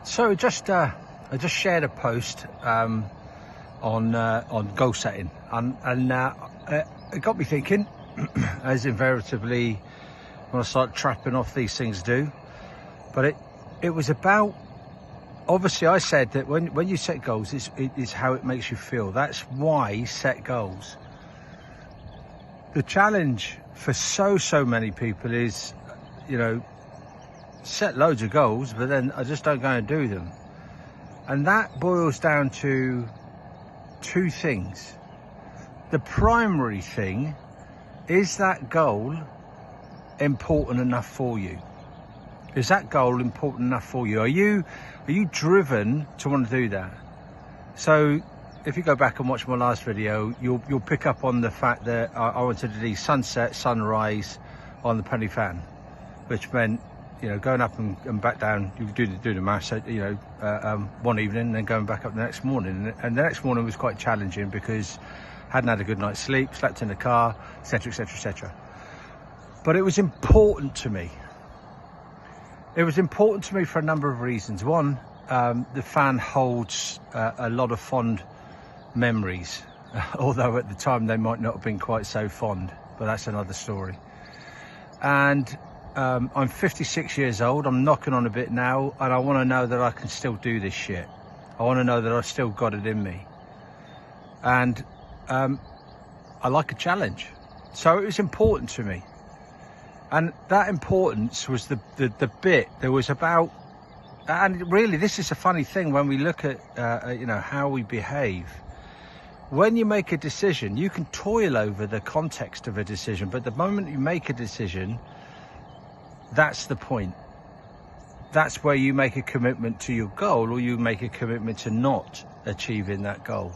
So I just shared a post on goal setting, and it got me thinking, as invariably when I start trapping off these things do. But it was about, obviously I said that when you set goals, it is how it makes you feel. That's why set goals. The challenge for so many people is, set loads of goals, but then I just don't go and do them. And that boils down to two things. The primary thing is that goal important enough for you? Is that goal important enough for you? Are you driven to want to do that? So if you go back and watch my last video, you'll pick up on the fact that I wanted to do sunset, sunrise on the Penny Fan, which meant going up and back down. You do the maths, one evening and then going back up the next morning. And the next morning was quite challenging because I hadn't had a good night's sleep, slept in the car, etc, etc, etc. But it was important to me. It was important to me for a number of reasons. One, the fan holds a lot of fond memories, although at the time they might not have been quite so fond, but that's another story. And I'm 56 years old, I'm knocking on a bit now, and I want to know that I can still do this shit. I want to know that I've still got it in me. And I like a challenge. So it was important to me. And that importance was the bit there was about, and really this is a funny thing when we look at, how we behave. When you make a decision, you can toil over the context of a decision, but the moment you make a decision, that's the point. That's where you make a commitment to your goal, or you make a commitment to not achieving that goal.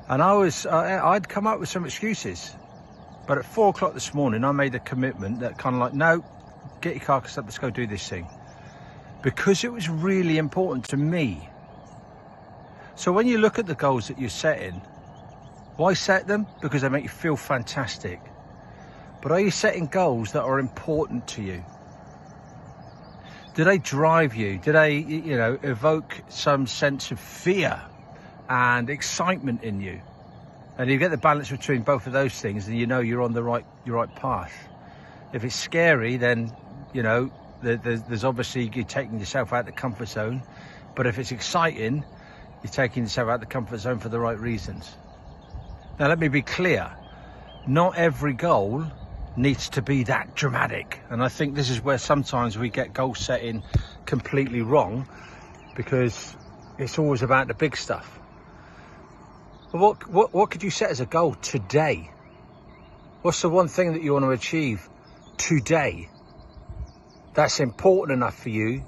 And I'd come up with some excuses, but at 4 o'clock this morning I made a commitment that kind of like, no, get your carcass up, let's go do this thing, because it was really important to me. So when you look at the goals that you're setting, why set them? Because they make you feel fantastic. But are you setting goals that are important to you? Do they drive you? Do they, evoke some sense of fear and excitement in you? And you get the balance between both of those things, and you're on the right path. If it's scary, then there's obviously you're taking yourself out of the comfort zone. But if it's exciting, you're taking yourself out of the comfort zone for the right reasons. Now let me be clear, not every goal needs to be that dramatic, and I think this is where sometimes we get goal setting completely wrong, because it's always about the big stuff. But what could you set as a goal today? What's the one thing that you want to achieve today that's important enough for you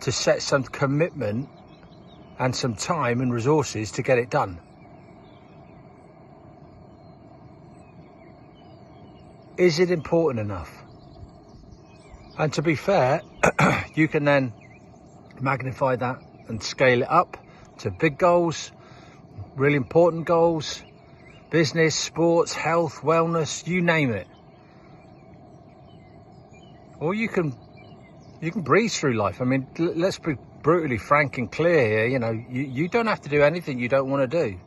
to set some commitment and some time and resources to get it done? Is it important enough? And to be fair, you can then magnify that and scale it up to big goals, really important goals, business, sports, health, wellness, you name it. Or you can breeze through life. I mean, let's be brutally frank and clear here. You don't have to do anything you don't want to do.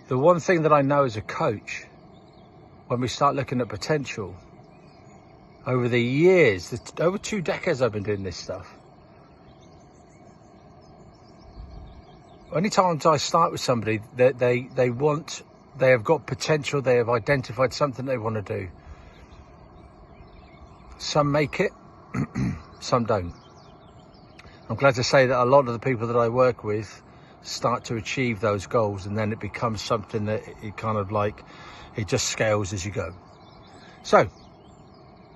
The one thing that I know as a coach, when we start looking at potential, over the years, over 2 decades I've been doing this stuff. Anytime I start with somebody, they have got potential, they have identified something they want to do. Some make it, some don't. I'm glad to say that a lot of the people that I work with start to achieve those goals, and then it becomes something that it kind of like, it just scales as you go. So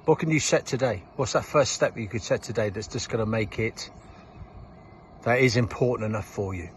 what can you set today? What's that first step you could set today that's just going to make it, that is important enough for you?